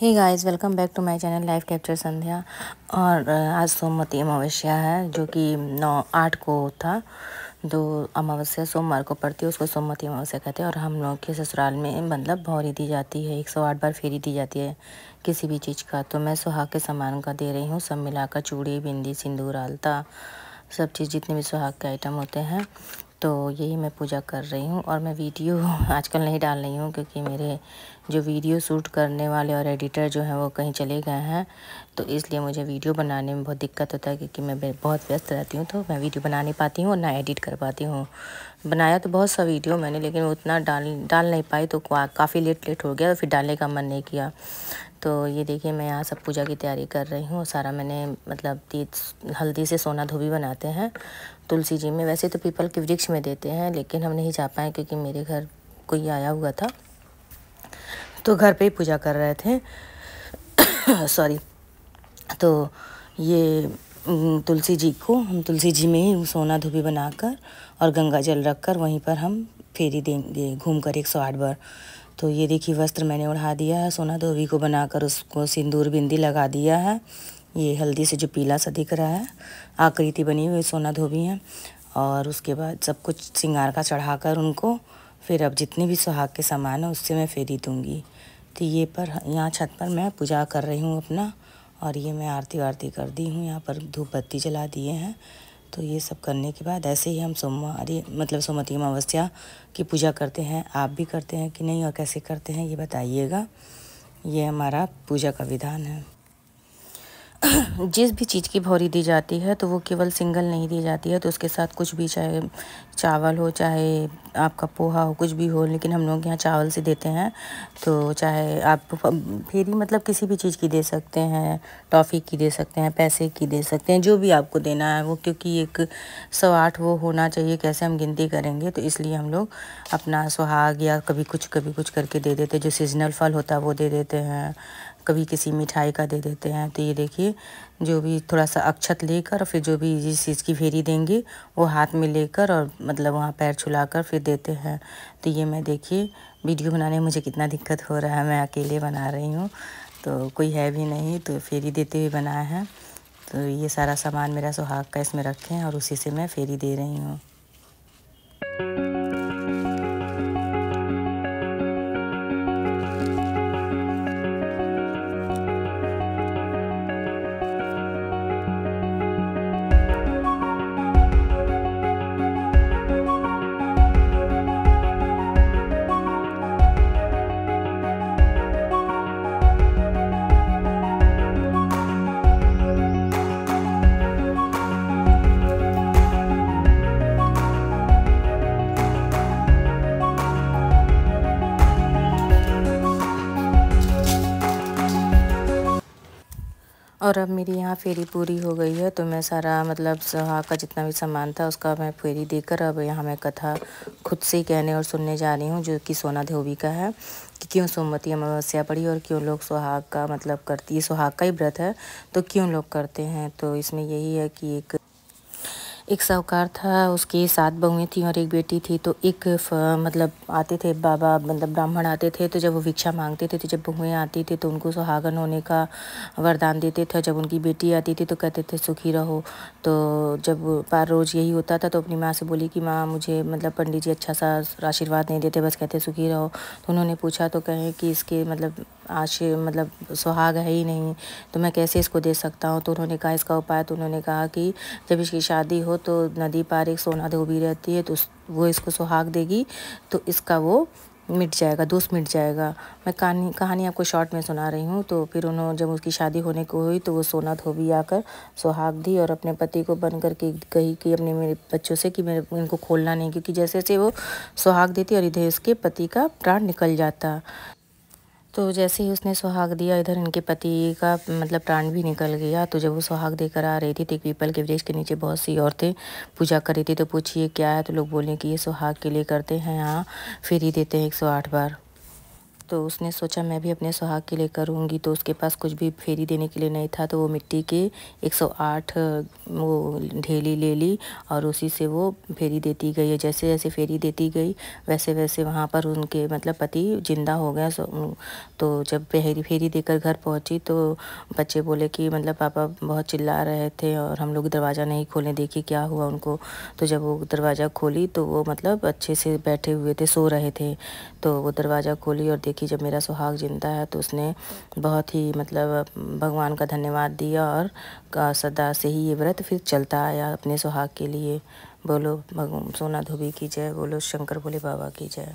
Hey guys, welcome back to my channel life capture Sandhya. और आज सोमवती अमावस्या है जो कि 9/8 को था। जो अमावस्या सोमवार को पड़ती है उसको सोमवती अमावस्या कहते हैं। और हम लोग के ससुराल में मतलब भौरी दी जाती है, 108 बार फेरी दी जाती है किसी भी चीज़ का। तो मैं सुहाग के सामान का दे रही हूँ, सब मिलाकर चूड़ी, बिंदी, सिंदूर, आलता, सब चीज़ जितने भी सुहाग के आइटम होते हैं। तो यही मैं पूजा कर रही हूँ। और मैं वीडियो आजकल नहीं डाल रही हूँ क्योंकि मेरे जो वीडियो शूट करने वाले और एडिटर जो हैं वो कहीं चले गए हैं, तो इसलिए मुझे वीडियो बनाने में बहुत दिक्कत होता है क्योंकि मैं बहुत व्यस्त रहती हूँ। तो मैं वीडियो बना नहीं पाती हूँ और ना एडिट कर पाती हूँ। बनाया तो बहुत सा वीडियो मैंने, लेकिन उतना डाल नहीं पाई, तो काफ़ी लेट हो गया, तो फिर डालने का मन नहीं किया। तो ये देखिए, मैं यहाँ सब पूजा की तैयारी कर रही हूँ। सारा मैंने मतलब हल्दी से सोना धोबी बनाते हैं तुलसी जी में। वैसे तो पीपल के वृक्ष में देते हैं, लेकिन हम नहीं जा पाए क्योंकि मेरे घर कोई आया हुआ था, तो घर पे ही पूजा कर रहे थे सॉरी। तो ये तुलसी जी को हम तुलसी जी में ही सोना धोबी बनाकर और गंगा जल रखकर वहीं पर हम फेरी देंगे घूमकर 108 बार। तो ये देखिए, वस्त्र मैंने ओढ़ा दिया है, सोना धोबी को बनाकर उसको सिंदूर बिंदी लगा दिया है। ये हल्दी से जो पीला सा दिख रहा है आकृति बनी हुई सोना धोबी है। और उसके बाद सब कुछ श्रृंगार का चढ़ाकर उनको फिर अब जितने भी सुहाग के सामान है उससे मैं फेरी दूँगी। तो ये पर यहाँ छत पर मैं पूजा कर रही हूँ अपना। और ये मैं आरती वारती कर दी हूँ, यहाँ पर धूप बत्ती जला दिए हैं। तो ये सब करने के बाद ऐसे ही हम सोमवती अमावस्या की पूजा करते हैं। आप भी करते हैं कि नहीं और कैसे करते हैं ये बताइएगा। ये हमारा पूजा का विधान है। जिस भी चीज़ की भौरी दी जाती है तो वो केवल सिंगल नहीं दी जाती है, तो उसके साथ कुछ भी, चाहे चावल हो, चाहे आपका पोहा हो, कुछ भी हो, लेकिन हम लोग यहाँ चावल से देते हैं। तो चाहे आप फेरी मतलब किसी भी चीज़ की दे सकते हैं, टॉफ़ी की दे सकते हैं, पैसे की दे सकते हैं, जो भी आपको देना है वो, क्योंकि 108 वो होना चाहिए, कैसे हम गिनती करेंगे। तो इसलिए हम लोग अपना सुहाग या कभी कुछ करके दे देते हैं। जो सीजनल फल होता है वो दे देते हैं, कभी किसी मिठाई का दे देते हैं। तो ये देखिए, जो भी थोड़ा सा अक्षत लेकर और फिर जो भी जिस चीज़ की फेरी देंगे वो हाथ में लेकर और मतलब वहाँ पैर छुलाकर फिर देते हैं। तो ये मैं देखिए, वीडियो बनाने में मुझे कितना दिक्कत हो रहा है, मैं अकेले बना रही हूँ, तो कोई है भी नहीं, तो फेरी देते हुए बनाया है। तो ये सारा सामान मेरा सुहाग का इसमें रखे हैं और उसी से मैं फेरी दे रही हूँ। और अब मेरी यहाँ फेरी पूरी हो गई है, तो मैं सारा मतलब सुहाग का जितना भी सामान था उसका मैं फेरी देकर अब यहाँ मैं कथा खुद से ही कहने और सुनने जा रही हूँ, जो कि सोना धोबी का है कि क्यों सोमवती अमावस्या पड़ी और क्यों लोग सुहाग का मतलब करती है, सुहाग का ही व्रत है तो क्यों लोग करते हैं। तो इसमें यही है कि एक साहूकार था, उसकी 7 बहुएं थी और एक बेटी थी। तो मतलब आते थे बाबा, मतलब ब्राह्मण आते थे, तो जब वो भिक्षा मांगते थे तो जब बहुएं आती थी तो उनको सुहागन होने का वरदान देते थे। जब उनकी बेटी आती थी तो कहते थे सुखी रहो। तो जब पार रोज़ यही होता था, तो अपनी माँ से बोली कि माँ मुझे मतलब पंडित जी अच्छा सा आशीर्वाद नहीं देते, बस कहते सुखी रहो। तो उन्होंने पूछा तो कहें कि इसके मतलब मतलब सुहाग है ही नहीं, तो मैं कैसे इसको दे सकता हूँ। तो उन्होंने कहा इसका उपाय, तो उन्होंने कहा कि जब इसकी शादी हो तो नदी पार एक सोना धोबी रहती है, तो वो इसको सुहाग देगी तो इसका वो मिट जाएगा, दोष मिट जाएगा। मैं कहानी आपको शॉर्ट में सुना रही हूँ। तो फिर उन्होंने जब उसकी शादी होने को हुई तो वो सोना धोबी आकर सुहाग दी और अपने पति को बन करके कही कि अपने मेरे बच्चों से कि मेरे इनको खोलना नहीं, क्योंकि जैसे जैसे वो सुहाग देती और इधर उसके पति का प्राण निकल जाता। तो जैसे ही उसने सुहाग दिया, इधर इनके पति का मतलब प्राण भी निकल गया। तो जब वो सुहाग देकर आ रही थी तो एक पीपल के वृक्ष के नीचे बहुत सी औरतें पूजा कर रही थी। तो पूछिए क्या है, तो लोग बोले कि ये सुहाग के लिए करते हैं, यहाँ फेरी देते हैं 108 बार। तो उसने सोचा मैं भी अपने सुहाग के लिए करूँगी, तो उसके पास कुछ भी फेरी देने के लिए नहीं था, तो वो मिट्टी के 108 वो ढेली ले ली और उसी से वो फेरी देती गई है। जैसे जैसे फेरी देती गई वैसे वैसे वहाँ पर उनके मतलब पति जिंदा हो गए। तो जब फेरी देकर घर पहुँची तो बच्चे बोले कि मतलब पापा बहुत चिल्ला रहे थे और हम लोग दरवाज़ा नहीं खोले, देखिए क्या हुआ उनको। तो जब वो दरवाज़ा खोली तो वो मतलब अच्छे से बैठे हुए थे, सो रहे थे। तो वो दरवाज़ा खोली और देखी जब मेरा सुहाग जिंदा है, तो उसने बहुत ही मतलब भगवान का धन्यवाद दिया और सदा से ही ये व्रत फिर चलता आया अपने सुहाग के लिए। बोलो सोना धोबी की जय, बोलो शंकर भोले बाबा की जय।